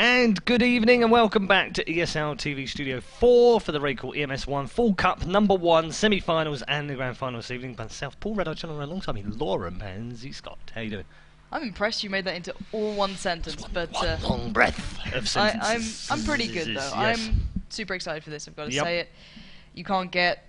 And good evening and welcome back to ESL TV Studio 4 for the RaidCall EMS 1 Full Cup number 1 semi-finals and the grand final this evening. Myself, Paul Red-Eye Channel, alongside me, Lauren Pansy Scott. How you doing? I'm impressed you made that into all one sentence, one long breath of sentences. I'm pretty good though. Yes. I'm super excited for this. I've got to say it. You can't get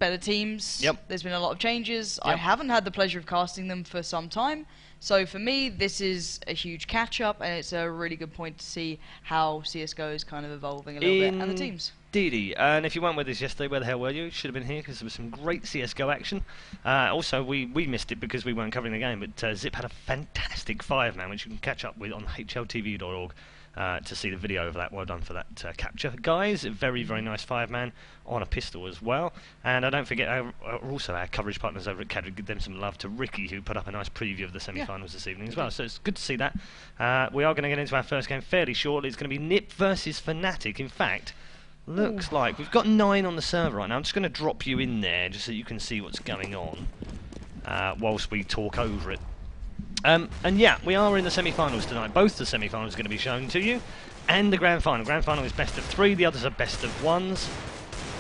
better teams. There's been a lot of changes. I haven't had the pleasure of casting them for some time. So for me, this is a huge catch-up, and it's a really good point to see how CSGO is kind of evolving a little bit, and the teams. Indeedy. And if you weren't with us yesterday, where the hell were you? You should have been here because there was some great CSGO action. Also, we missed it because we weren't covering the game, but Zip had a fantastic 5-man, which you can catch up with on hltv.org. To see the video of that. Well done for that capture, guys. A very, very nice 5-man on a pistol as well. And don't forget also our coverage partners over at Cadre. Give them some love to Ricky, who put up a nice preview of the semi-finals this evening as well. So it's good to see that. We are going to get into our first game fairly shortly. It's going to be NiP versus Fnatic. In fact, looks like we've got 9 on the server right now. I'm just going to drop you in there just so you can see what's going on whilst we talk over it. And yeah, we are in the semi-finals tonight. Both the semi-finals are going to be shown to you, and the grand final. Grand final is best of 3, the others are best of 1s.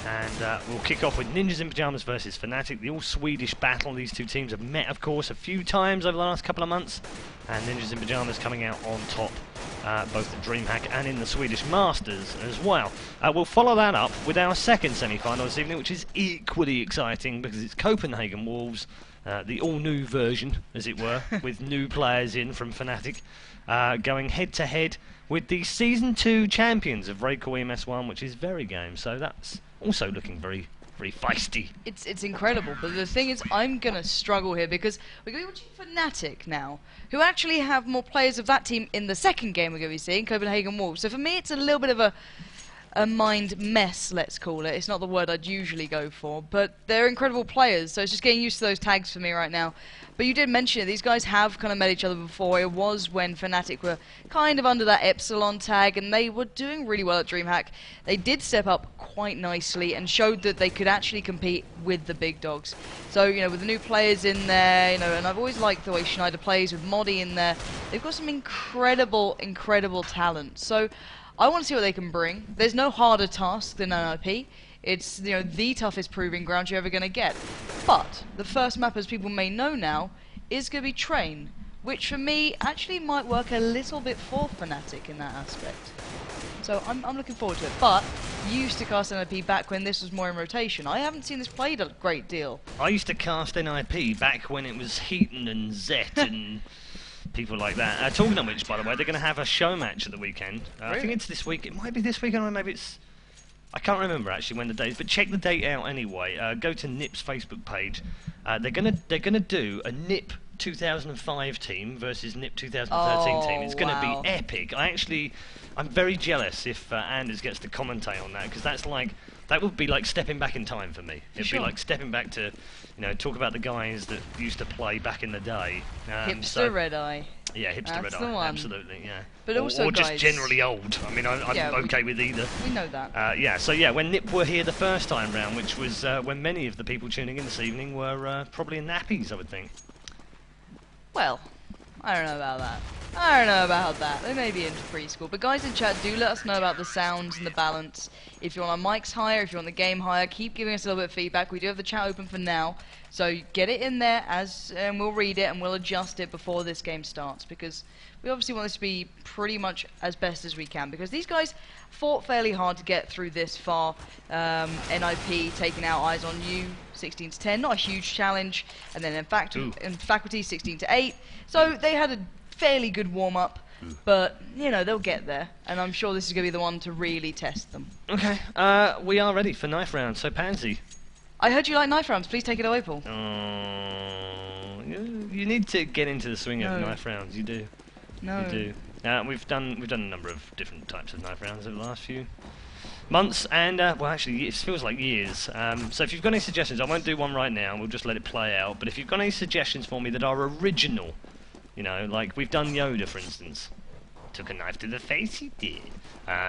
And we'll kick off with Ninjas in Pyjamas versus Fnatic, the all-Swedish battle. These two teams have met, of course, a few times over the last couple of months, and Ninjas in Pyjamas coming out on top, both at DreamHack and in the Swedish Masters as well. We'll follow that up with our second semi-final this evening, which is equally exciting because it's Copenhagen Wolves. The all-new version, as it were, with new players in from Fnatic, going head-to-head with the Season 2 champions of RaidCall EMS 1, which is very game, so that's also looking very, very feisty. It's incredible, but the thing is, I'm going to struggle here, because we're going to be watching Fnatic now, who actually have more players of that team in the second game we're going to be seeing, Copenhagen Wolves. So for me, it's a little bit of a mind mess, let's call it. It's not the word I'd usually go for, but they're incredible players, so it's just getting used to those tags for me right now. But you did mention it, these guys have kind of met each other before. It was when Fnatic were kind of under that Epsilon tag, and they were doing really well at DreamHack. They did step up quite nicely and showed that they could actually compete with the big dogs. So, you know, with the new players in there, you know, and I've always liked the way Schneider plays with Modi in there. They've got some incredible, incredible talent. So I want to see what they can bring. There's no harder task than NIP. It's, you know, the toughest proving ground you're ever going to get. But the first map, as people may know now, is going to be Train, which for me actually might work a little bit for Fnatic in that aspect. So I'm looking forward to it. But you used to cast NIP back when this was more in rotation. I haven't seen this played a great deal. I used to cast NIP back when it was Heaton and Zet and people like that. Talking of which, by the way, they're going to have a show match at the weekend. Really? I think it's this week. It might be this weekend, or maybe it's... I can't remember actually when the date is, but check the date out anyway. Go to NiP's Facebook page. They're gonna do a NiP 2005 team versus NiP 2013 team. It's gonna be epic. I'm very jealous if Anders gets to commentate on that, because that would be like stepping back in time for me. It'd be like stepping back to, you know, talk about the guys that used to play back in the day. Hipster Red-Eye. Yeah, hipster That's Red-Eye, the one. absolutely, yeah. But or also, just guys, generally old. I mean, I'm okay with either. We know that. Yeah, so yeah, when NiP were here the first time round, which was when many of the people tuning in this evening were probably in nappies, I would think. Well, I don't know about that. I don't know about that. They may be into preschool. But guys in chat, do let us know about the sounds and the balance. If you want our mics higher, if you want the game higher, keep giving us a little bit of feedback. We do have the chat open for now. So get it in there, and we'll read it and we'll adjust it before this game starts. Because we obviously want this to be pretty much as best as we can. Because these guys fought fairly hard to get through this far. NIP taking out Eyes on You, 16-10. Not a huge challenge. And then in Faculty, 16-8. So they had a fairly good warm-up, but, you know, they'll get there, and I'm sure this is going to be the one to really test them. Okay, we are ready for knife round, so Pansy. I heard you like knife rounds, please take it away, Paul. You need to get into the swing of knife rounds, you do. No. You do. We've done a number of different types of knife rounds over the last few months, and, well, actually, it feels like years. So if you've got any suggestions, I won't do one right now, we'll just let it play out, but if you've got any suggestions for me that are original, you know, like we've done Yoda, for instance. Took a knife to the face, he did.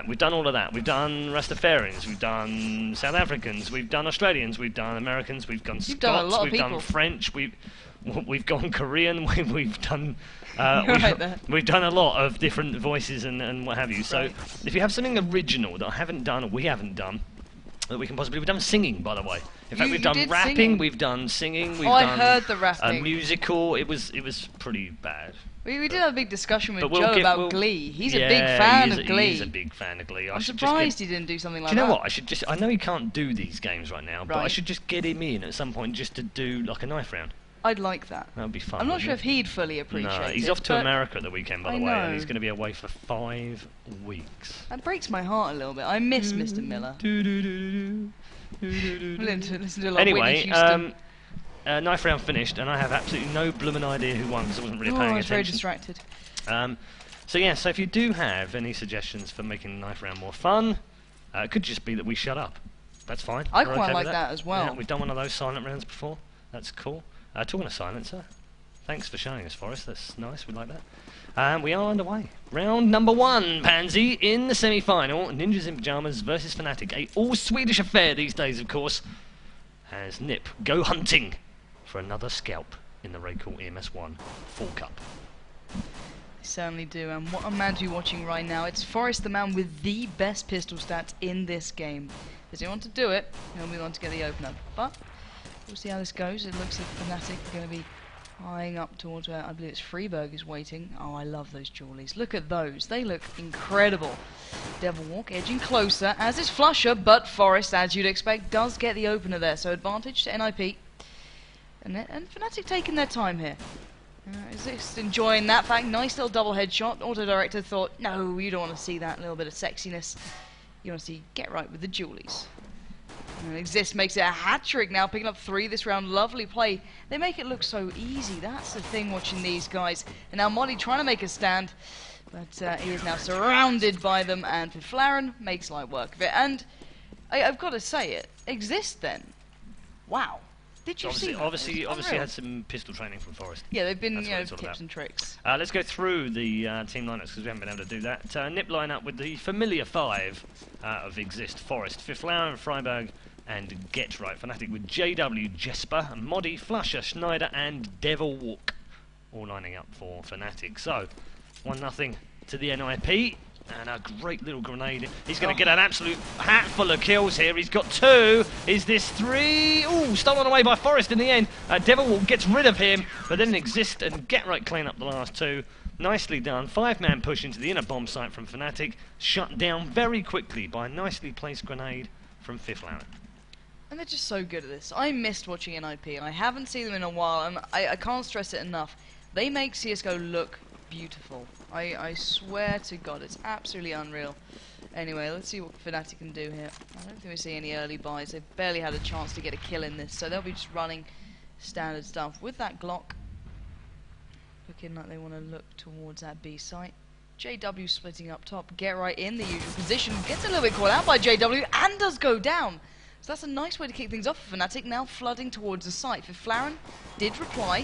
We've done all of that. We've done Rastafarians, we've done South Africans, we've done Australians, we've done Americans, we've done Scots, we've done French, we've gone Korean, we've done we've done a lot of different voices and what have you. So if you have something original that I haven't done or we haven't done, that we can possibly... We've done singing, by the way. In fact, we've done rapping, singing. We've done singing, we've done... I heard the rapping. A musical. It was pretty bad. We did have a big discussion with Joe about Glee. He's a big fan of Glee. He's a big fan of Glee. I'm surprised he didn't do something like that. Do you know what? I know he can't do these games right now, but I should just get him in at some point just to do like a knife round. I'd like that. That would be fun. I'm not sure if he'd fully appreciate it. No, he's off to America the weekend, by the way, and he's going to be away for 5 weeks. That breaks my heart a little bit. I miss Mr. Miller. Anyway, knife round finished, and I have absolutely no blooming idea who won because I wasn't really paying attention. I was very distracted. So yeah, so if you do have any suggestions for making knife round more fun, it could just be that we shut up. That's fine. I quite like that as well. Yeah, we've done one of those silent rounds before. That's cool. Talking of silencer, thanks for showing us, Forrest. That's nice. We like that. We are underway. Round number 1, Pansy, in the semi-final. Ninjas in Pyjamas versus Fnatic. A all-Swedish affair these days, of course. As Nip go hunting for another scalp in the RaidCall EMS 1 Full Cup. They certainly do, and what a man to be watching right now. It's Forrest, the man with the best pistol stats in this game. Does he want to do it? He'll move on to get the opener. But we'll see how this goes. It looks like Fnatic are going to be eyeing up towards where I believe it's Freeberg is waiting. Oh, I love those jewellies. Look at those. They look incredible. Devil Walk edging closer, as is Flusher, but Forrest, as you'd expect, does get the opener there. So advantage to NIP. And Fnatic taking their time here. Is this enjoying that fact? Nice little double headshot. Auto Director thought, no, you don't want to see that little bit of sexiness. You want to see get right with the jewellies. And Exist makes it a hat-trick now, picking up 3 this round. Lovely play. They make it look so easy. That's the thing watching these guys. And now Molly trying to make a stand, but he is now surrounded by them, and Flaren makes light work of it. And I've got to say it. Exist then. Wow. Did you see that? Obviously had some pistol training from Forrest. Yeah, they've been, tips and tricks. Let's go through the team lineups because we haven't been able to do that. Nip line up with the familiar 5 of Exist: Forrest, Fiflauer, Freiberg, and Get Right. Fnatic with JW, Jesper, Moddy, Flusher, Schneider, and Devil Walk, all lining up for Fnatic. So 1-0 to the NIP. And a great little grenade. He's going to get an absolute hatful of kills here. He's got 2. Is this 3? Ooh, stolen away by Forrest in the end. Devilwalk gets rid of him, but then Exist and Get Right clean up the last 2. Nicely done. 5-man push into the inner bomb site from Fnatic. Shut down very quickly by a nicely placed grenade from Fiflauer. And they're just so good at this. I missed watching NIP. I haven't seen them in a while, and I can't stress it enough. They make CSGO look beautiful. I swear to God, it's absolutely unreal. Anyway, let's see what Fnatic can do here. I don't think we see any early buys. They've barely had a chance to get a kill in this, so they'll be just running standard stuff. With that Glock, looking like they want to look towards that B site. JW splitting up top. Get Right in the usual position. Gets a little bit caught out by JW and does go down. So that's a nice way to kick things off for Fnatic, now flooding towards the site. Fiflauer did reply,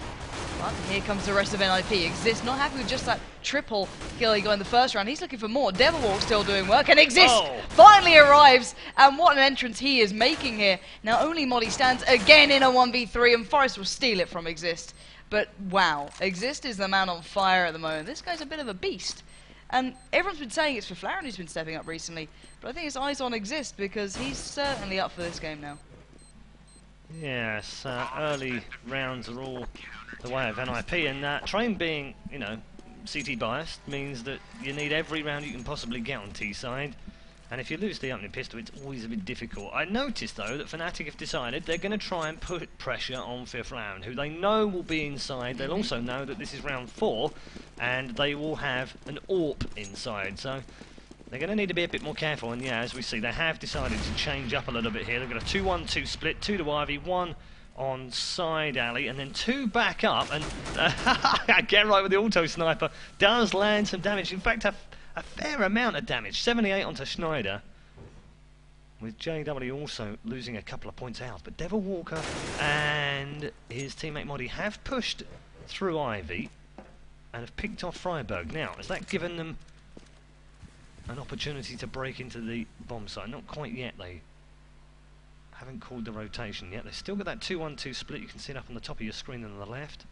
but here comes the rest of NIP. Exist not happy with just that triple kill he got in the first round. He's looking for more. Devilwalk still doing work, and Exist finally arrives, and what an entrance he is making here. Now only Molly stands again in a 1v3, and Forrest will steal it from Exist. But wow, Exist is the man on fire at the moment. This guy's a bit of a beast. And everyone's been saying it's Fiflauer who's been stepping up recently, but I think his eyes on Exist because he's certainly up for this game now. Yes, early rounds are all the way of NIP, and Train being, CT biased means that you need every round you can possibly get on T side. And if you lose the opening pistol, it's always a bit difficult. I noticed, though, that Fnatic have decided they're going to try and put pressure on Fiflauer, who they know will be inside. They'll also know that this is round 4, and they will have an AWP inside. So they're going to need to be a bit more careful. And yeah, as we see, they have decided to change up a little bit here. They've got a 2-1-2 split, 2 to Ivy, 1 on side alley, and then 2 back up. And Get Right with the auto sniper does land some damage. In fact, a fair amount of damage, 78 onto Schneider, with JW also losing a couple of points out. But Devil Walker and his teammate Moddy have pushed through Ivy and have picked off Freiberg. Now, has that given them an opportunity to break into the bomb site. Not quite yet, they haven't called the rotation yet. They've still got that 2-1-2 split. You can see it up on the top of your screen on the left.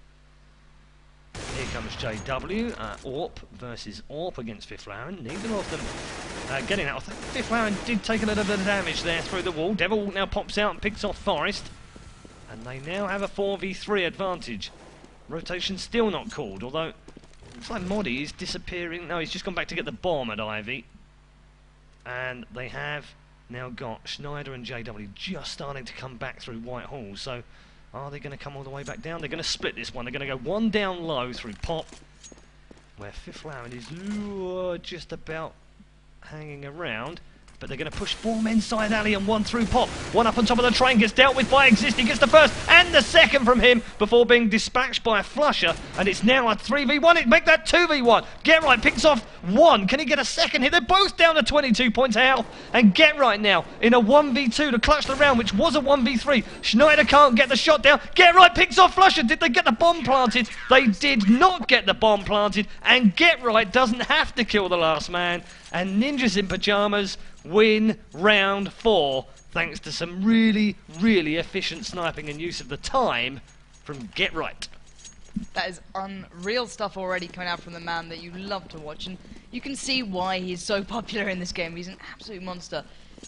Here comes JW, AWP versus AWP against Fiflaren. Neither of them getting out. I think Fiflaren did take a little bit of damage there through the wall. Devil now pops out and picks off Forest. And they now have a 4v3 advantage. Rotation still not called, although it looks like Moddy is disappearing. No, he's just gone back to get the bomb at Ivy. And they have now got Schneider and JW just starting to come back through Whitehall. So are they going to come all the way back down? They're going to split this one. They're going to go one down low through Pop, where Fiflaren is just about hanging around. But they're going to push four men side alley and one through Pop. One up on top of the train, gets dealt with by Exist. He gets the first and the second from him before being dispatched by a Flusher. And it's now a 3v1. It make that 2v1. Get Right picks off one. Can he get a second here? They're both down to 22 points of health. And Get Right now in a 1v2 to clutch the round, which was a 1v3. Schneider can't get the shot down. Get Right picks off Flusher. Did they get the bomb planted? They did not get the bomb planted. And Get Right doesn't have to kill the last man. And Ninjas in Pyjamas win round 4 thanks to some really, really efficient sniping and use of the time from Get Right. That is unreal stuff already coming out from the man that you love to watch, and you can see why he's so popular in this game. He's an absolute monster.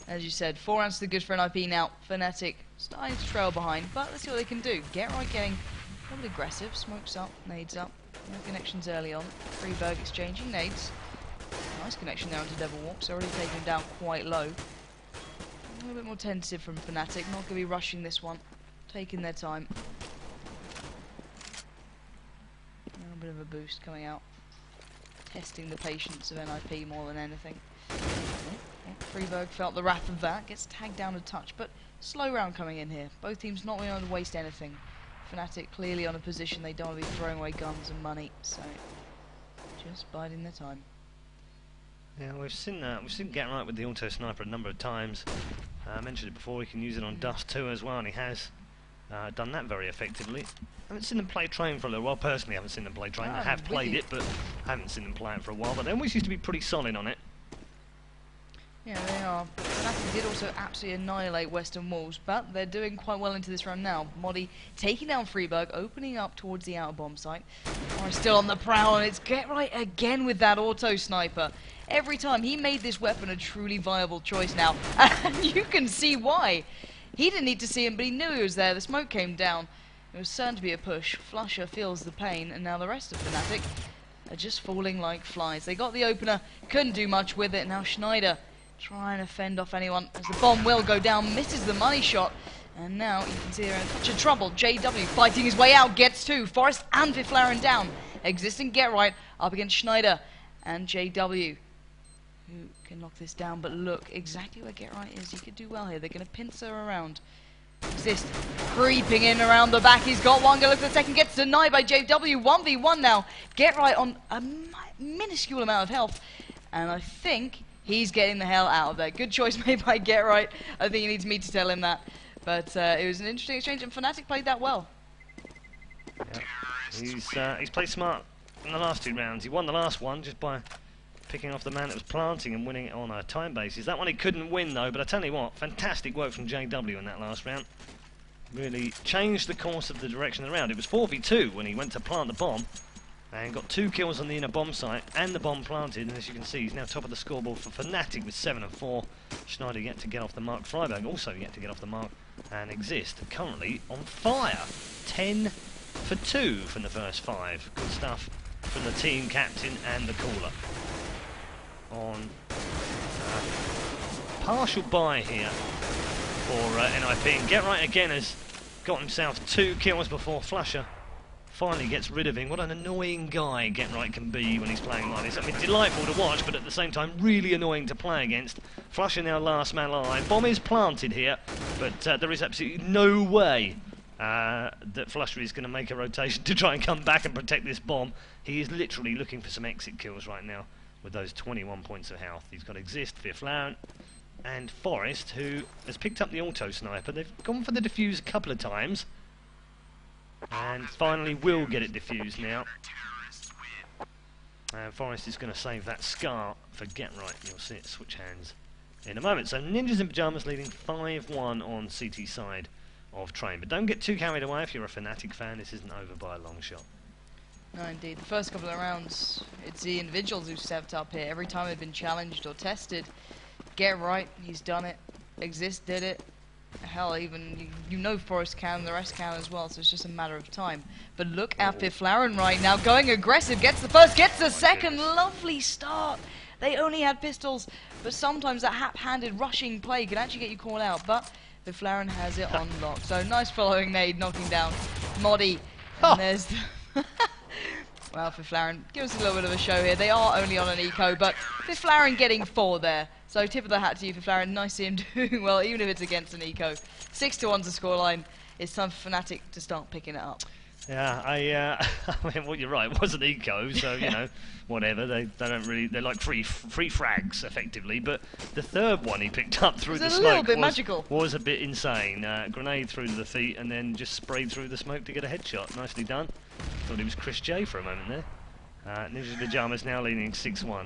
As you said, 4 rounds to the good for NIP now. Fnatic starting to trail behind, but let's see what they can do. Get Right getting a little aggressive. Smokes up, nades up. No connections early on. Freeberg exchanging nades. Nice connection there onto Devil Walks, already taking him down quite low. A little bit more tentative from Fnatic, not going to be rushing this one, taking their time. A little bit of a boost coming out, testing the patience of NIP more than anything. Freeberg felt the wrath of that, gets tagged down a touch, but slow round coming in here. Both teams not willing to waste anything. Fnatic clearly on a position they don't want to be throwing away guns and money, so just biding their time. Yeah, we've seen Get Right with the auto sniper a number of times. I mentioned it before. He can use it on Dust too as well, and he has done that very effectively. I haven't seen them play Train for a little while. Personally, I haven't seen them play Train. I have played it, but I haven't seen them play it for a while. But they always used to be pretty solid on it. Yeah, they are. Fnatic did also absolutely annihilate Western Walls, but they're doing quite well into this round now. Moddy taking down Freeberg, opening up towards the outer bomb site. Forest still on the prowl, and it's Get Right again with that auto sniper. Every time he made this weapon a truly viable choice now, and you can see why. He didn't need to see him, but he knew he was there. The smoke came down. It was certain to be a push. Flusher feels the pain, and now the rest of Fnatic are just falling like flies. They got the opener, couldn't do much with it. Now Schneider trying to fend off anyone as the bomb will go down, misses the money shot, and now you can see they're in such a trouble. JW fighting his way out, gets 2. Forest and Fiflaren down. Existing Get Right up against Schneider and JW, who can knock this down, but look exactly where Get Right is. He could do well here. They're going to pincer around. Exist creeping in around the back. He's got one. Go look for the second. Gets denied by JW. 1v1 now. Get Right on a minuscule amount of health, and I think he's getting the hell out of there. Good choice made by Get Right. I think he needs me to tell him that. But it was an interesting exchange, and Fnatic played that well. Yeah. He's played smart in the last 2 rounds. He won the last one just by picking off the man that was planting and winning it on a time basis. That one he couldn't win though, but I tell you what, fantastic work from JW in that last round. Really changed the course of the direction of the round. It was 4v2 when he went to plant the bomb, and got 2 kills on the inner bomb site and the bomb planted, and as you can see he's now top of the scoreboard for Fnatic with 7 and 4. Schneider yet to get off the mark, Freiberg also yet to get off the mark, and Exist currently on fire. 10 for 2 from the first 5. Good stuff from the team captain and the caller. On partial buy here for NIP, and Get Right again has got himself 2 kills before Flusher finally gets rid of him. What an annoying guy Get Right can be when he's playing like this. I mean, delightful to watch, but at the same time really annoying to play against. Flusher now last man alive. Bomb is planted here, but there is absolutely no way that Flusher is going to make a rotation to try and come back and protect this bomb. He is literally looking for some exit kills right now with those 21 points of health. He's got Exist, Fiflaren, and Forest, who has picked up the auto sniper. They've gone for the defuse a couple of times, and finally will get it defused now. And Forest is going to save that Scar for Get Right. You'll see it switch hands in a moment. So Ninjas in Pyjamas leading 5-1 on CT side of Train. But don't get too carried away if you're a Fnatic fan. This isn't over by a long shot. No, indeed. The first couple of rounds, it's the individuals who stepped up here. Every time they've been challenged or tested, Get Right, he's done it. Exist did it. Hell, even you know Forest can, the rest can as well, so it's just a matter of time. But look at Piflaren right now, going aggressive, gets the first, gets the second, lovely start. They only had pistols, but sometimes that hap-handed rushing play can actually get you called out, but Piflaren has it on lock. So nice following nade, knocking down Modi, and there's the well, Piflaren, give us a little bit of a show here. They are only on an eco, but Piflaren getting 4 there. So tip of the hat to you, Piflaren. Nice to see him doing well, even if it's against an eco. 6-1's the scoreline. It's time for Fnatic to start picking it up. Yeah, I mean, well, you're right. It wasn't eco, so you know, whatever. They don't really. They're like free frags effectively. But the third one he picked up through the smoke a little bit magical. Was a bit insane. Grenade through the feet and then just sprayed through the smoke to get a headshot. Nicely done. Thought he was Chris J for a moment there. Ninjas Pyjamas now leading 6-1.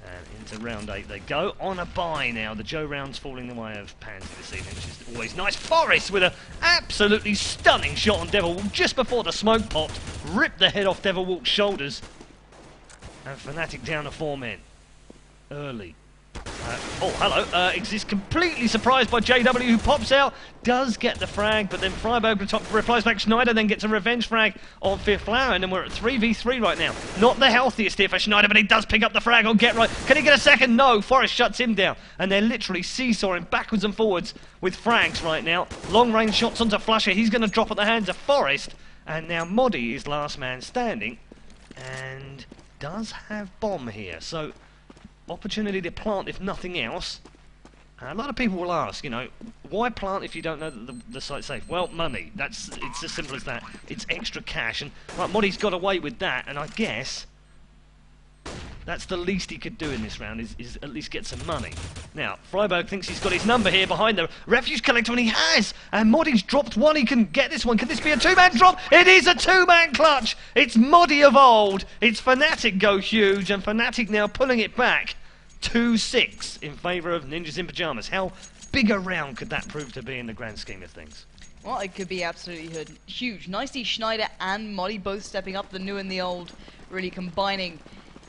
And into round 8 they go on a bye now. The Joe round's falling the way of Pansy this evening, which is always nice. Forest with an absolutely stunning shot on Devilwalk just before the smoke popped. Ripped the head off Devilwalk's shoulders. And Fnatic down to 4 men. Early. Oh, hello. Exist completely surprised by JW, who pops out, does get the frag, but then Freiburg replies back. Schneider then gets a revenge frag on Piflaren, and we're at 3v3 right now. Not the healthiest here for Schneider, but he does pick up the frag on Get Right. Can he get a second? No. Forest shuts him down, and they're literally seesawing backwards and forwards with frags right now. Long-range shots onto Flusher. He's going to drop at the hands of Forest, and now Modi is last man standing, and does have Bomb here, so opportunity to plant if nothing else. A lot of people will ask, you know, why plant if you don't know that the site's safe? Well, money. It's as simple as that. It's extra cash, and right, Modi's got away with that, and I guess that's the least he could do in this round, is at least get some money. Now, Freiburg thinks he's got his number here behind the refuse collector, and he has! And Modi's dropped one, he can get this one. Can this be a 2-man drop? It is a 2-man clutch! It's Modi of old! It's Fnatic go huge, and Fnatic now pulling it back 2-6 in favour of Ninjas in Pyjamas. How big a round could that prove to be in the grand scheme of things? Well, it could be absolutely huge. Nicely, Schneider and Modi both stepping up, the new and the old, really combining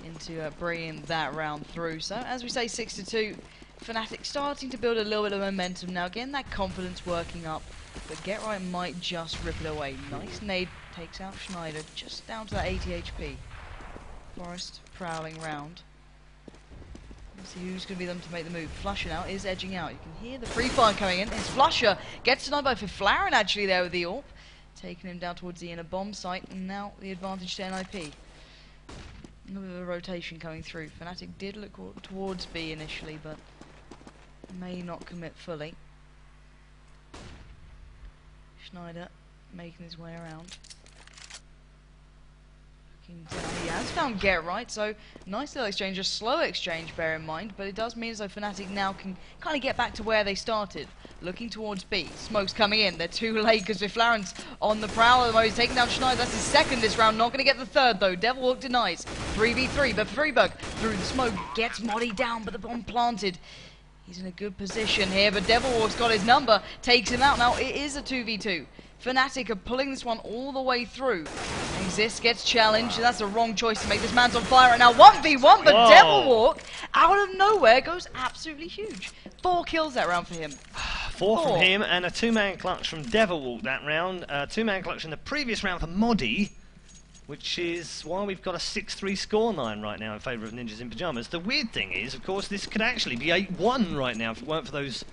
into bringing that round through. So, as we say, 6-2, Fnatic starting to build a little bit of momentum now, getting that confidence working up, but Get Right might just rip it away. Nice nade takes out Schneider, just down to that 80 HP. Forest prowling round. Let's see who's going to be them to make the move. Flusher now is edging out. You can hear the free fire coming in. It's Flusher. Gets denied by Piflaren actually there with the AWP. Taking him down towards the inner bomb site, and now the advantage to NIP. A little bit of a rotation coming through. Fnatic did look towards B initially, but may not commit fully. Schneider making his way around. Looking down. He has found Get Right, so nice little exchange, a slow exchange, bear in mind, but it does mean as though Fnatic now can kind of get back to where they started. Looking towards B. Smoke's coming in. They're too late because Piflaren's on the prowl at the moment. He's taking down Schneider. That's his second this round. Not going to get the third, though. Devilwalk denies. 3v3, but Freiburg through the smoke gets Modi down, but the bomb planted. He's in a good position here, but Devilwalk's got his number. Takes him out. Now, it is a 2v2. Fnatic are pulling this one all the way through. Exist gets challenged, and that's the wrong choice to make. This man's on fire right now. 1v1, but Whoa. Devilwalk, out of nowhere, goes absolutely huge. 4 kills that round for him. 4 from him, and a 2-man clutch from Devilwalk that round. 2-man clutch in the previous round for Modi, which is why we've got a 6-3 scoreline right now in favour of Ninjas in Pyjamas. The weird thing is, of course, this could actually be 8-1 right now if it weren't for those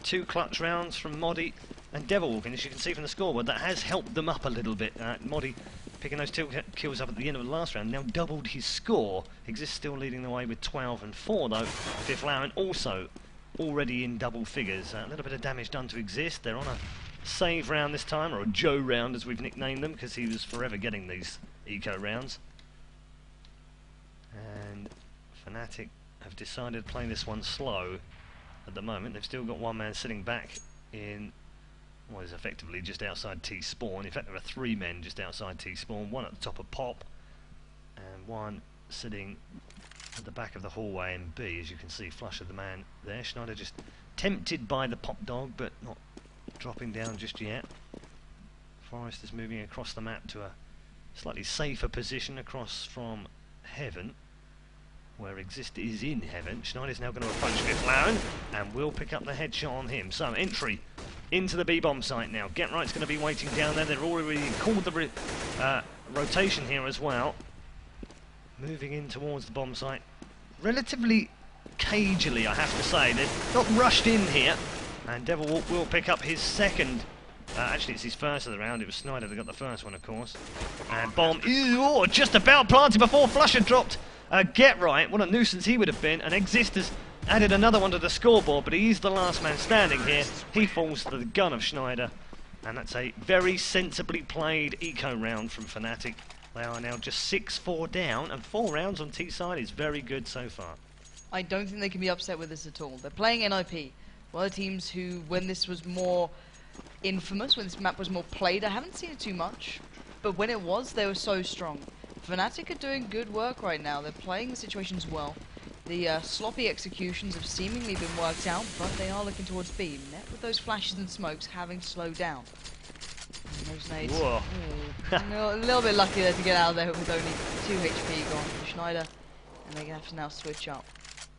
2 clutch rounds from Modi and Devilwalk. And as you can see from the scoreboard, that has helped them up a little bit. Modi picking those 2 kills up at the end of the last round, now doubled his score. Exist still leading the way with 12 and 4, though. Piflaren also already in double figures. A little bit of damage done to Exist. They're on a save round this time, or a Joe round as we've nicknamed them, because he was forever getting these eco rounds. And Fnatic have decided to play this one slow at the moment. They've still got one man sitting back in what is effectively just outside T-spawn. In fact, there are 3 men just outside T-spawn, one at the top of Pop and one sitting at the back of the hallway in B, as you can see. Flusher the man there. Schneider just tempted by the pop dog, but not dropping down just yet. Forest is moving across the map to a slightly safer position across from Heaven, where Exist is in Heaven. Schneider's now going to approach Fiflaren and will pick up the headshot on him. So entry into the B-bomb site now. Get Right's going to be waiting down there. They've already called the rotation here as well. Moving in towards the bomb site relatively cagily, I have to say. They've not rushed in here, and Devilwalk will pick up his second. Actually, it's his first of the round. It was Snyder that got the first one, of course. And bomb, just about planted before Flusher dropped. Get Right, what a nuisance he would have been. And Exist has added another one to the scoreboard, but he's the last man standing here. He falls to the gun of Schneider, and that's a very sensibly played eco round from Fnatic. They are now just 6-4 down, and 4 rounds on T side is very good so far. I don't think they can be upset with this at all. They're playing NIP, one of the teams who, when this was more infamous, when this map was more played, I haven't seen it too much, but when it was, they were so strong. Fnatic are doing good work right now. They're playing the situations well. The sloppy executions have seemingly been worked out, but they are looking towards B. Net with those flashes and smokes having slowed down. And those nades. Whoa. A little bit lucky there to get out of there with only 2 HP gone for Schneider. And they have to now switch up.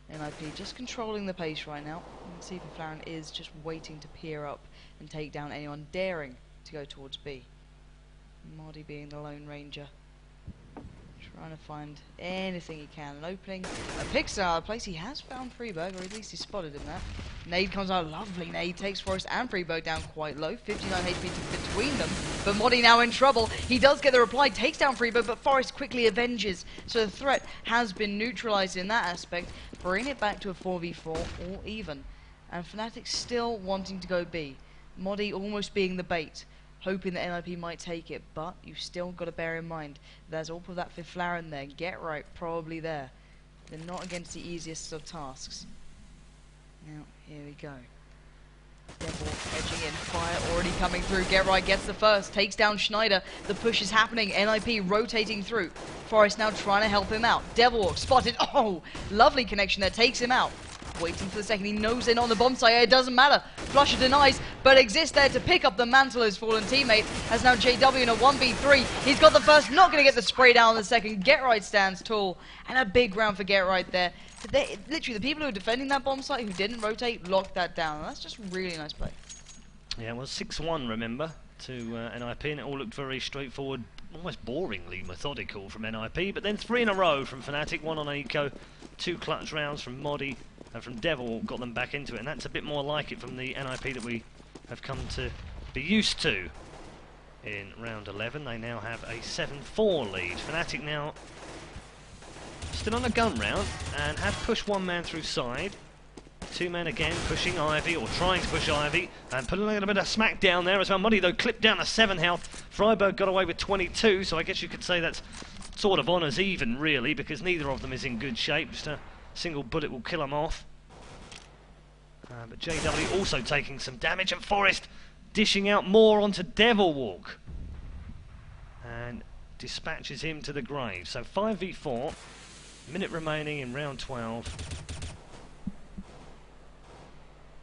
NIP just controlling the pace right now. You can see if Fiflaren is just waiting to peer up and take down anyone daring to go towards B. Mardy being the Lone Ranger, trying to find anything he can. An opening, a pixel out of place. He has found Freeberg, or at least he spotted him there. Nade comes out, lovely nade, takes Forest and Freeberg down quite low. 59 HP between them, but Mardy now in trouble. He does get the reply, takes down Freeberg, but Forest quickly avenges. So the threat has been neutralized in that aspect, bringing it back to a 4v4 or even. And Fnatic still wanting to go B. Mardy almost being the bait, hoping that NIP might take it, but you've still got to bear in mind there's all of that Fiflaren there. Get Right probably there. They're not against the easiest of tasks. Now, here we go. Devil edging in, fire already coming through. Get Right gets the first, takes down Schneider. The push is happening. NIP rotating through. Forest now trying to help him out. Devilwalk spotted. Oh, lovely connection there, takes him out. Waiting for the second, he nose in on the bomb site. It doesn't matter. Flusher denies, but Exist there to pick up the mantle of his fallen teammate. As now JW in a 1v3. He's got the first, not going to get the spray down on the second. Get Right stands tall, and a big round for Get Right there. Literally, the people who are defending that bomb site, who didn't rotate, locked that down. And that's just really nice play. Yeah, it was 6-1, remember, to NIP, and it all looked very straightforward, almost boringly methodical from NIP, but then 3 in a row from Fnatic, 1 on Eco, 2 clutch rounds from Modi, and from Devil got them back into it, and that's a bit more like it from the NIP that we have come to be used to in round 11. They now have a 7-4 lead. Fnatic now still on a gun round and have pushed 1 man through side. 2 men again pushing Ivy, or trying to push Ivy, and putting a little bit of smack down there as well. Muddy though clipped down to 7 health. Freiberg got away with 22, so I guess you could say that's sort of honours even really, because neither of them is in good shape. Just a single bullet will kill them off. But JW also taking some damage, and Forest dishing out more onto Devilwalk and dispatches him to the grave. So 5v4, minute remaining in round 12.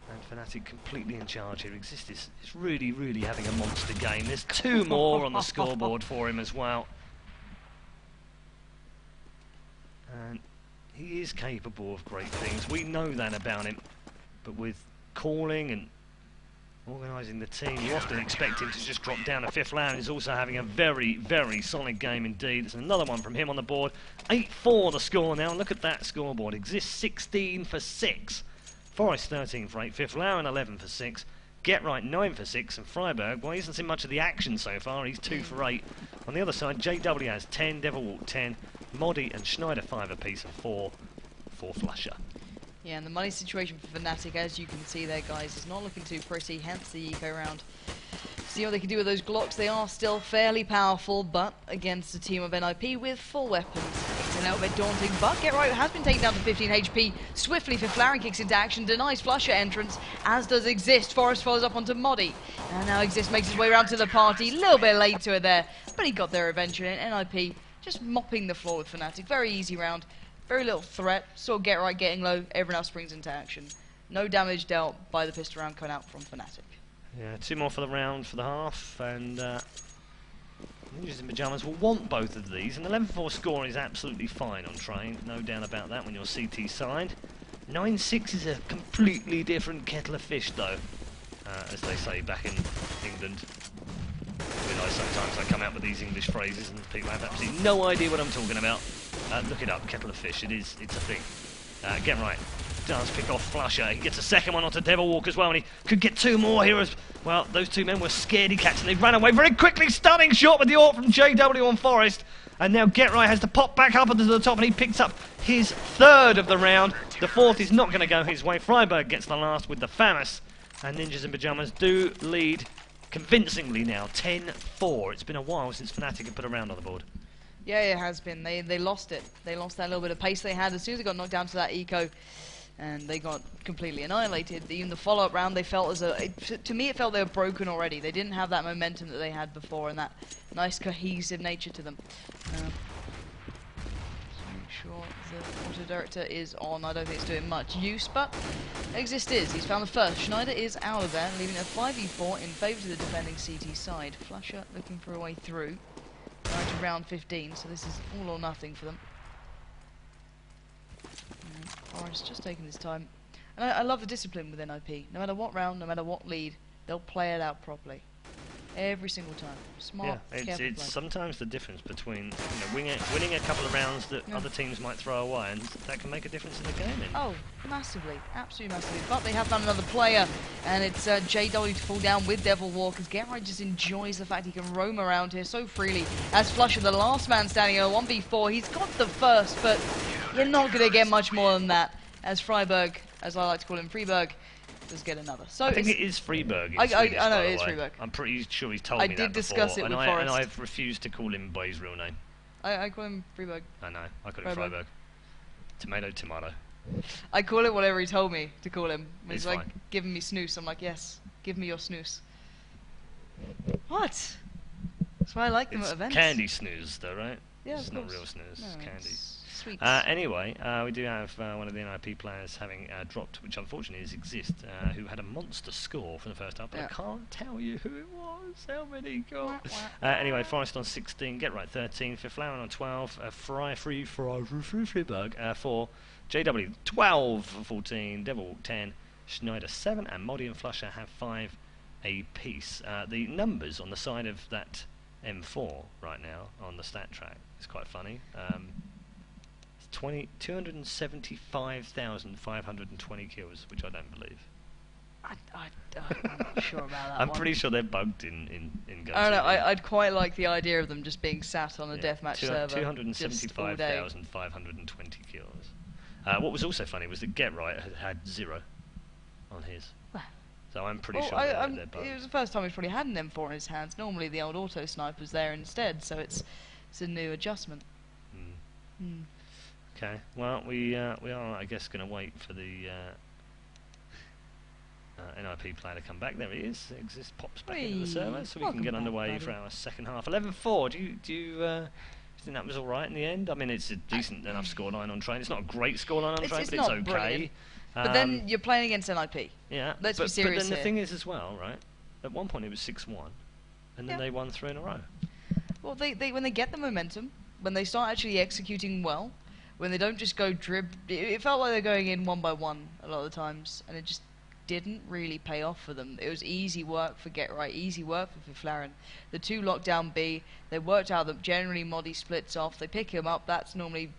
And Fnatic completely in charge here. Exist is really, really having a monster game. There's 2 more on the scoreboard for him as well. And he is capable of great things. We know that about him. But with calling and organising the team, you often expect him to just drop down a 5th round. He's also having a very, very solid game indeed. There's another one from him on the board. 8-4 the score now. Look at that scoreboard. Exist 16 for 6. Forest 13 for 8. 5th round 11 for 6. Get Right 9 for 6. And Freiberg, well, he hasn't seen much of the action so far. He's 2 for 8. On the other side, JW has 10. Devilwalk 10. Modi and Schneider 5 apiece, and 4 for Flusher. Yeah, and the money situation for Fnatic, as you can see there, guys, is not looking too pretty, hence the eco round. See what they can do with those Glocks. They are still fairly powerful, but against a team of NIP with full weapons, it's a little bit daunting. But Get Right has been taken down to 15 HP. Swiftly, Fiflaren kicks into action, denies Flusher entrance, as does Exist. Forest follows up onto Modi. And now Exist makes his way around to the party. A little bit late to it there, but he got there eventually. And NIP just mopping the floor with Fnatic. Very easy round, very little threat. Sort of get right, getting low. Everyone else springs into action. No damage dealt by the pistol round coming out from Fnatic. Yeah, 2 more for the round for the half, and Ninjas in Pyjamas will want both of these. An 11-4 score is absolutely fine on Train, no doubt about that when you're CT side. 9-6 is a completely different kettle of fish, though, as they say back in England. Sometimes I come out with these English phrases and people have absolutely no idea what I'm talking about. Look it up, kettle of fish, it's a thing. Get right. Does pick off Flusher. He gets a second one onto Devil Walk as well, and he could get 2 more here as well. Those 2 men were scaredy cats, and they ran away very quickly. Stunning shot with the AWP from JW on Forest. And now Get Right has to pop back up onto the top, and he picks up his 3rd of the round. The 4th is not going to go his way. Freiburg gets the last with the FAMAS, and Ninjas in Pyjamas do lead convincingly now, 10-4. It's been a while since Fnatic had put a round on the board. Yeah, it has been. They lost it. They lost that little bit of pace they had as soon as they got knocked down to that eco. And they got completely annihilated. Even the follow-up round, they felt as to me, it felt they were broken already. They didn't have that momentum that they had before, and that nice cohesive nature to them. Make sure the auto director is on. I don't think it's doing much use, but Exist is. He's found the first. Schneider is out of there, leaving a 5v4 in favour to the defending CT side. Flusher looking for a way through. We're to round 15, so this is all or nothing for them. Forest just taking his time. And I love the discipline within IP. No matter what round, no matter what lead, they'll play it out properly. Every single time. Smart, yeah, it's sometimes the difference between winning a couple of rounds that other teams might throw away, and that can make a difference in the game. Oh, massively. Absolutely massively. But they have found another player, and it's JW to fall down with Devil Walk, as Get Right just enjoys the fact he can roam around here so freely. As Flusher, the last man standing in a 1v4, he's got the first, but you're not going to get much more than that. As Freiburg, as I like to call him, Freiburg, does get another. So I think it is Freiburg. I know it is Freiburg. I'm pretty sure he's told me that before. I did discuss it with Forest. And I've refused to call him by his real name. I call him Freiburg. I know. I call him Freiburg. Tomato, tomato. I call it whatever he told me to call him. He's like fine. giving me snooze. I'm like, yes, give me your snooze. What? That's why I like them at events. Candy snooze, though, right? Yeah, it's of not course. real snooze. No, it's candy. Sweet. Anyway, we do have one of the NIP players having dropped, which unfortunately is Exist, who had a monster score for the first half, but I can't tell you who it was, how many he got. Anyway, Forest on 16, Get Right 13, Fiflaren on 12, Freiburg 4, JW 12 14, Devil 10, Schneider 7, and Moddy and Flusher have 5 apiece. The numbers on the side of that M4 right now on the stat track is quite funny. 275,520 kills, which I don't believe. I'm not sure about that. I'm pretty sure they're bugged in Go. I don't know. I'd quite like the idea of them just being sat on a deathmatch server. 275,520 kills. What was also funny was that Get Right had 0 on his. So I'm pretty sure they're bugged. It was the first time he's probably had an M4 in his hands. Normally the old auto sniper's there instead, so it's a new adjustment. Okay, well, we are, I guess, going to wait for the NIP player to come back. There he is. Exist pops back into the server, so we can get underway for our second half. 11-4. Do you think that was all right in the end? I mean, it's a decent enough scoreline on Train. It's not a great scoreline on Train, but it's okay. Brilliant. But then you're playing against NIP. Yeah, let's be serious. But then the thing is, as well, right? At one point it was 6-1, and then they won 3 in a row. Well, they when they get the momentum, when they start actually executing well, when they don't just go drib. It felt like they're going in one by one a lot of the times, and it just didn't really pay off for them. It was easy work for Get Right, easy work for Fiflaren. The 2 lockdown B, they worked out that generally Moddy splits off. They pick him up. That's normally,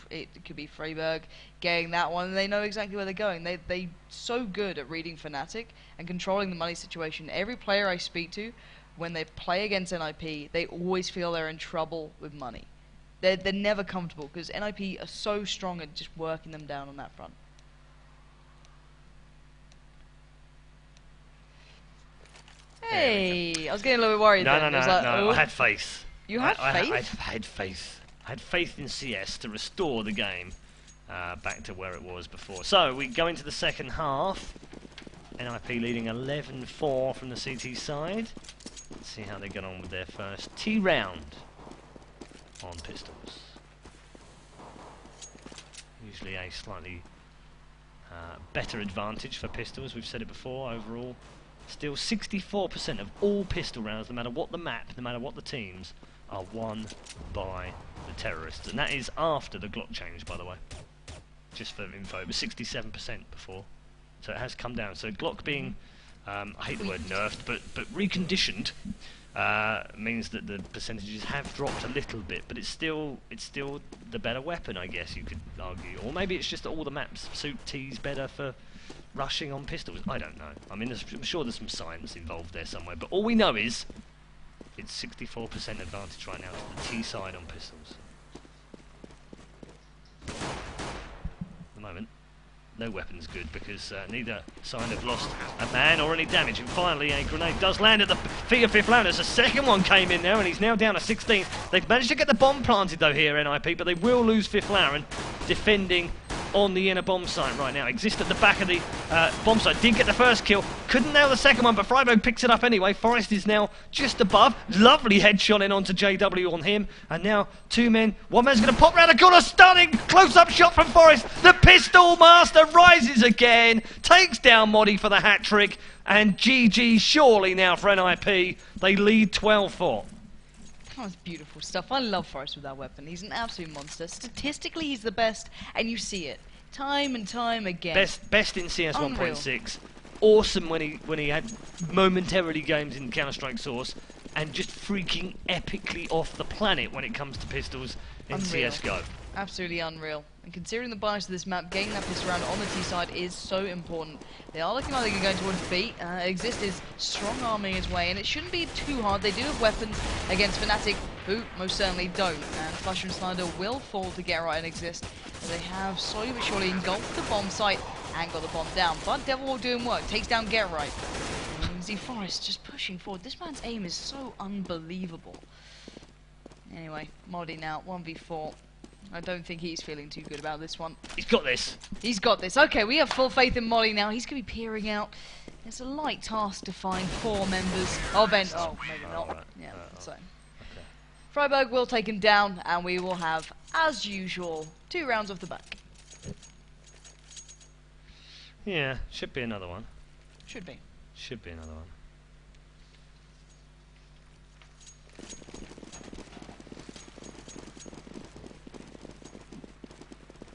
it could be Freiburg getting that one, and they know exactly where they're going. They so good at reading Fnatic and controlling the money situation. Every player I speak to, when they play against NIP, they always feel they're in trouble with money. They're never comfortable because NIP are so strong at just working them down on that front. Hey, I was getting a little bit worried. No. Oh. I had faith. You had faith? I had faith. I had faith in CS to restore the game back to where it was before. So we go into the second half. NIP leading 11-4 from the CT side. Let's see how they get on with their first T round on pistols. Usually a slightly better advantage for pistols, we've said it before. Overall, still 64% of all pistol rounds, no matter what the map, no matter what the teams, are won by the terrorists. And that is after the Glock change, by the way. Just for info, it was 67% before. So it has come down. So Glock being, I hate the word nerfed, but reconditioned, means that the percentages have dropped a little bit, but it's still the better weapon, I guess you could argue. Or maybe it's just that all the maps suit T's better for rushing on pistols. I don't know. I mean, I'm sure there's some science involved there somewhere, but all we know is it's 64% advantage right now to the T side on pistols. At the moment, no weapon's good because neither side have lost a man or any damage. And finally, a grenade does land at the feet of Fifth Landers. The second one came in now, and he's now down to 16. They've managed to get the bomb planted though here, NIP, but they will lose Fifth Laren defending on the inner bomb site right now. Exist at the back of the bomb site. Did get the first kill. Couldn't nail the second one, but Freiburg picks it up anyway. Forest is now just above. Lovely headshot in onto JW on him. And now two men. One man's going to pop round the corner. Stunning close-up shot from Forest. The pistol master rises again. Takes down Moddy for the hat-trick. And GG surely now for NIP. They lead 12-4. Oh, that's beautiful stuff. I love Forrest with that weapon. He's an absolute monster. Statistically, he's the best, and you see it time and time again. Best in CS 1.6. Awesome when he had momentarily games in Counter-Strike Source, and just freaking epically off the planet when it comes to pistols in CS:GO. Absolutely unreal. And considering the bias of this map, getting that pistol round on the T side is so important. They are looking like they're going towards B. Exist is strong arming his way, and it shouldn't be too hard. They do have weapons against Fnatic, who most certainly don't. And Flusher and Slider will fall to get right and Exist. They have slowly but surely engulfed the bomb site and got the bomb down. But Devil Wall doing work, takes down Get Right. And you can see Forrest just pushing forward. This man's aim is so unbelievable. Anyway, Moddy now, 1v4. I don't think he's feeling too good about this one. He's got this. He's got this. Okay, we have full faith in Molly now. He's going to be peering out. It's a light task to find 4 members of Oh, maybe not. Right. Yeah, so. Okay. Freiburg will take him down, and we will have, as usual, 2 rounds off the back. Yeah, should be another one. Should be. Should be another one.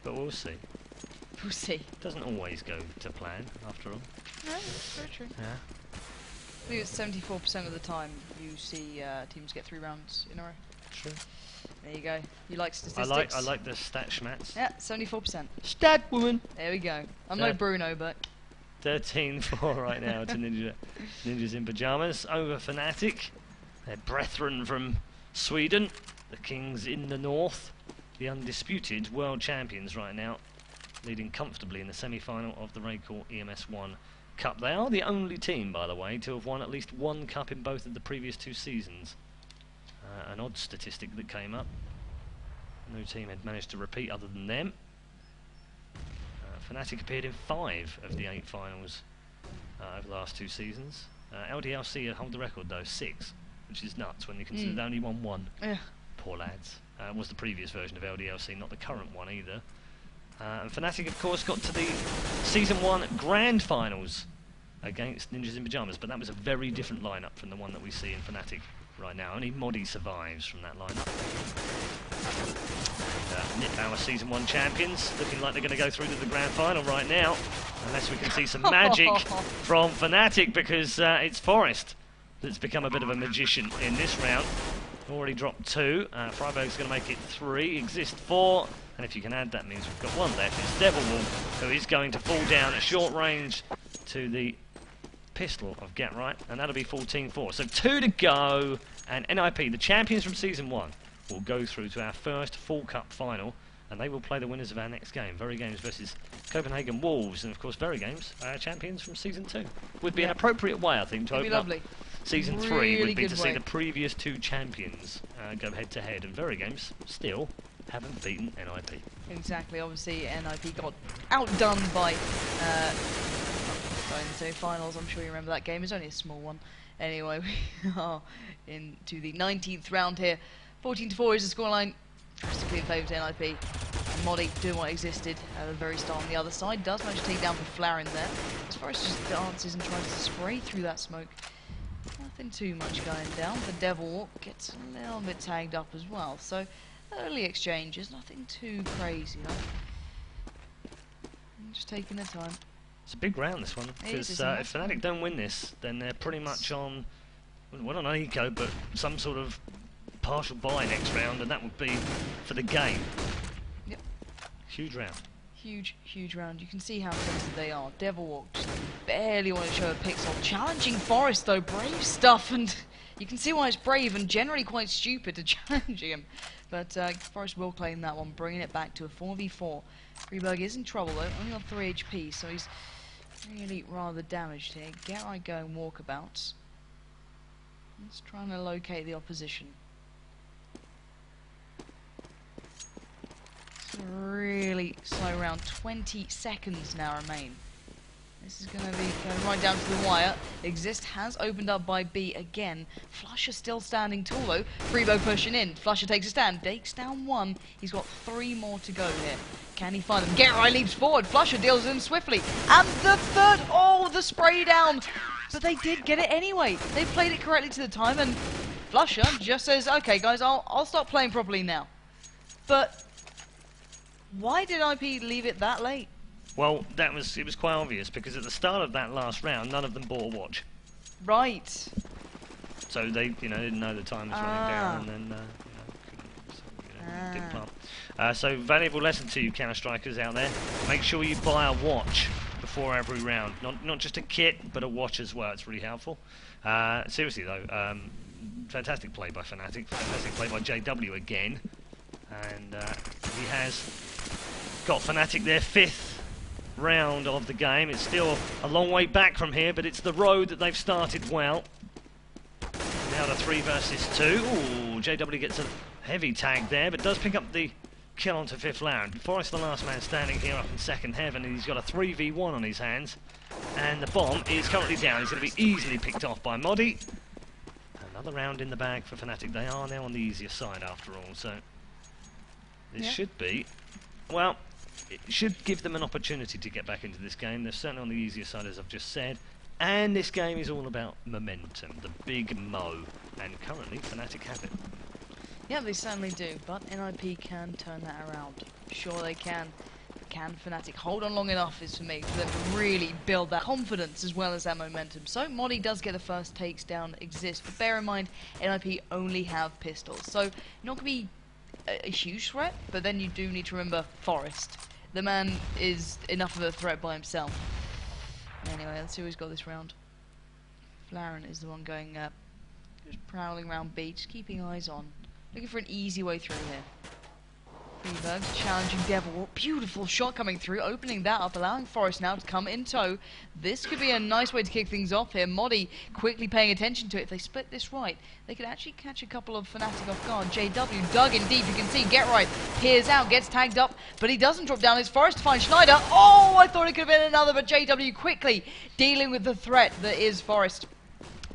But we'll see. We'll see. Doesn't always go to plan, after all. No, that's very true. Yeah. I think it's 74% of the time you see teams get 3 rounds in a row. True. There you go. You like statistics? I like the stat schmats. Yeah, 74%. Stat woman! There we go. I'm no Bruno, but... 13-4 right now to Ninjas in Pyjamas over Fnatic. Their brethren from Sweden, the Kings in the north, the undisputed world champions right now, leading comfortably in the semi-final of the RaidCall EMS 1 Cup. They are the only team, by the way, to have won at least 1 cup in both of the previous 2 seasons. An odd statistic that came up. No team had managed to repeat other than them. Fnatic appeared in 5 of the 8 finals over the last 2 seasons. LDLC hold the record though, 6, which is nuts when you consider they only won 1. Yeah. Poor lads. Was the previous version of LDLC, not the current one either. And Fnatic, of course, got to the Season 1 Grand Finals against Ninjas in Pyjamas, but that was a very different lineup from the one that we see in Fnatic right now. Only Moddy survives from that lineup. Our Season 1 champions looking like they're going to go through to the Grand Final right now, unless we can see some magic from Fnatic, because it's Forest that's become a bit of a magician in this round. Already dropped 2. Freiburg's going to make it 3. Exist 4. And if you can add, that means we've got 1 left. It's Devil Wall, who is going to fall down at short range to the pistol of Get Right. And that'll be 14-4. So 2 to go. And NIP, the champions from Season 1, will go through to our first full cup final. And they will play the winners of our next game. Very Games versus Copenhagen Wolves. And of course, Very Games, our champions from Season 2. Would be an appropriate way, I think, to open up Season 3 would be to see the previous 2 champions go head-to-head, and Very Games still haven't beaten NIP. Exactly, obviously NIP got outdone by in the semi-finals. I'm sure you remember that game. It's only a small one. Anyway, we are into the 19th round here. 14-4 is the scoreline. drastically in favour to NIP. And Modi doing what existed at the very start on the other side. Does manage to take down Flaren there. As far as just dances and tries to spray through that smoke. Nothing too much going down. The Devil Walk gets a little bit tagged up as well. So early exchanges, nothing too crazy. Just taking their time. It's a big round, this one, because if Fnatic don't win this, then they're pretty much on, well, not on eco, but some sort of partial bye next round, and that would be for the game. Yep. Huge round. Huge round. You can see how sensitive they are. Devil Walk just barely want to show a pixel. Challenging Forest, though, brave stuff, and you can see why it's brave and generally quite stupid to challenge him. But Forest will claim that one, bringing it back to a 4v4. Freeberg is in trouble, though, only on 3 HP, so he's really rather damaged here. Geralt going walkabouts. Just trying to locate the opposition. It's a really slow round. 20 seconds now remain. This is going to be going right down to the wire. Exist has opened up by B again. Flusher still standing tall though. Freebo pushing in. Flusher takes a stand. Takes down 1. He's got 3 more to go here. Can he find them? Geralt leaps forward. Flusher deals in swiftly. And the third. Oh, the spray down. But they did get it anyway. They played it correctly to the time. And Flusher just says, okay guys, I'll stop playing properly now. But why did IP leave it that late? Well, it was quite obvious, because at the start of that last round, none of them bought a watch. Right. So they, didn't know the time was running down, and then, didn't plant. So valuable lesson to you, Counter-Strikers out there: make sure you buy a watch before every round. Not just a kit, but a watch as well. It's really helpful. Seriously though, fantastic play by Fnatic. Fantastic play by JW again, and he has got Fnatic their 5th round of the game. It's still a long way back from here, but it's the road that they've started well. Now to 3 versus 2. Ooh, JW gets a heavy tag there, but does pick up the kill onto 5th round. Forrest, the last man standing here up in 2nd heaven, and he's got a 3v1 on his hands, and the bomb is currently down. He's going to be easily picked off by Modi. Another round in the bag for Fnatic. They are now on the easier side after all, so this should be, well, it should give them an opportunity to get back into this game. They're certainly on the easier side, as I've just said. And this game is all about momentum, the big mo. And currently, Fnatic have it. Yeah, they certainly do. But NIP can turn that around. Sure they can. Can Fnatic hold on long enough is for me, for them to really build that confidence as well as that momentum. So Modi does get the first takes down Exist. But bear in mind, NIP only have pistols. So not going to be a huge threat, but then you do need to remember Forest. The man is enough of a threat by himself. Anyway, let's see who's got this round. Flaren is the one going just prowling around B, just keeping eyes on. Looking for an easy way through here. Freeberg challenging Devil. Beautiful shot coming through, opening that up, allowing Forest now to come in tow. This could be a nice way to kick things off here. Modi quickly paying attention to it. If they split this right, they could actually catch a couple of Fnatic off guard. JW dug in deep. You can see Get Right peers out, gets tagged up, but he doesn't drop down. It's Forest to find Schneider. Oh, I thought it could have been another, but JW quickly dealing with the threat that is Forest.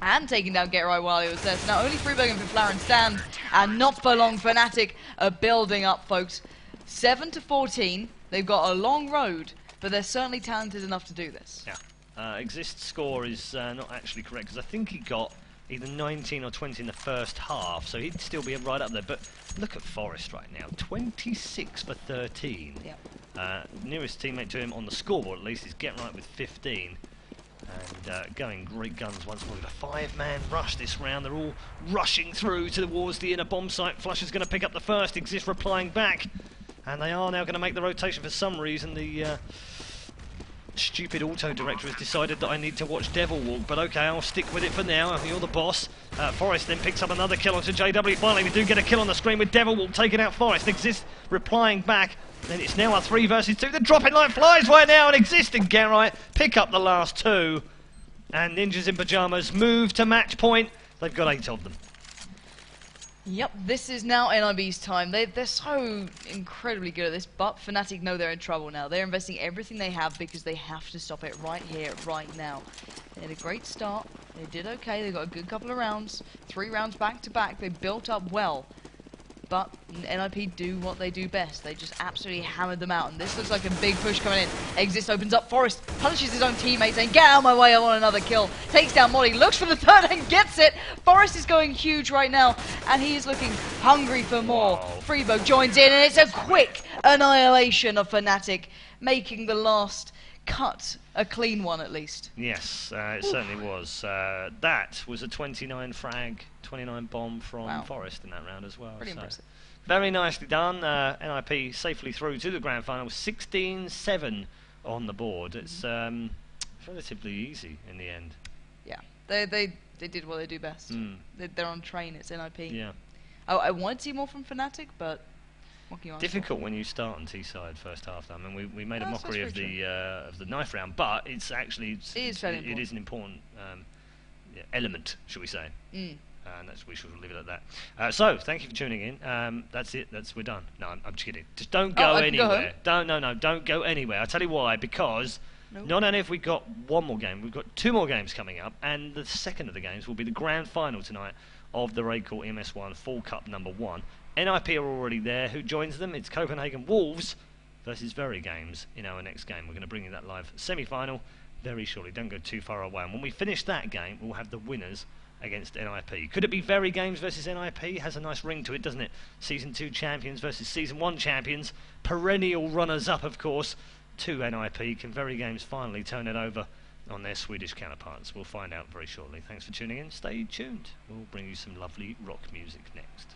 And taking down Get Right while he was there. So now only Freeberg and Flaren stand, and not for long. Fnatic are building up, folks. 7-14. They've got a long road, but they're certainly talented enough to do this. Yeah. Exist's score is not actually correct, because I think he got either 19 or 20 in the first half, so he'd still be right up there. But look at Forest right now, 26 for 13. Yep. Nearest teammate to him on the scoreboard, at least, is Get Right with 15. And going great guns once more. We've got a 5-man rush this round. They're all rushing through towards the inner bomb site. Flusher's going to pick up the first. Exist replying back. And they are now going to make the rotation. For some reason, the stupid auto director has decided that I need to watch Devil Walk. But okay, I'll stick with it for now. You're the boss. Forest then picks up another kill onto JW. Finally, we do get a kill on the screen with Devil Walk taking out Forest. Exist replying back. Then it's now a 3 versus 2. They're dropping like flies right now, and Exist and Geralt pick up the last 2. And Ninjas in Pyjamas move to match point. They've got 8 of them. Yep, this is now NIB's time. They're so incredibly good at this, but Fnatic know they're in trouble now. They're investing everything they have because they have to stop it right here, right now. They had a great start. They did okay. They got a good couple of rounds. 3 rounds back to back. They built up well. But NIP do what they do best. They just absolutely hammered them out. And this looks like a big push coming in. Exist opens up. Forest punishes his own teammate, saying, get out of my way, I want another kill. Takes down Molly, looks for the third and gets it. Forest is going huge right now, and he is looking hungry for more. Wow. Freebo joins in, and it's a quick annihilation of Fnatic, making the last cut a clean one at least. Yes, it certainly was. That was a 29 frag, 29 bomb from Forest in that round as well. Pretty impressive. Very nicely done. NIP safely through to the grand final, 16-7 on the board. It's relatively easy in the end. Yeah, they did what they do best. They're on train. It's NIP. Yeah. I wanted to see more from Fnatic, but what can you ask difficult for? when you start on T side first half. I mean, we made a mockery of the knife round, but it's actually it is an important element, shall we say? And we should leave it at that. So thank you for tuning in. That's it. We're done. No, I'm just kidding. Just don't go anywhere. Don't go anywhere. I'll tell you why. Because not only have we got one more game, we've got two more games coming up, and the second of the games will be the grand final tonight of the RaidCall EMS 1 Full Cup number 1. NIP are already there. Who joins them? It's Copenhagen Wolves versus Very Games in our next game. We're going to bring you that live semi-final very shortly. Don't go too far away. And when we finish that game, we'll have the winners against NIP. Could it be Very Games versus NIP? Has a nice ring to it, doesn't it? Season 2 champions versus Season 1 champions. Perennial runners-up, of course, to NIP. Can Very Games finally turn it over on their Swedish counterparts? We'll find out very shortly. Thanks for tuning in. Stay tuned. We'll bring you some lovely rock music next.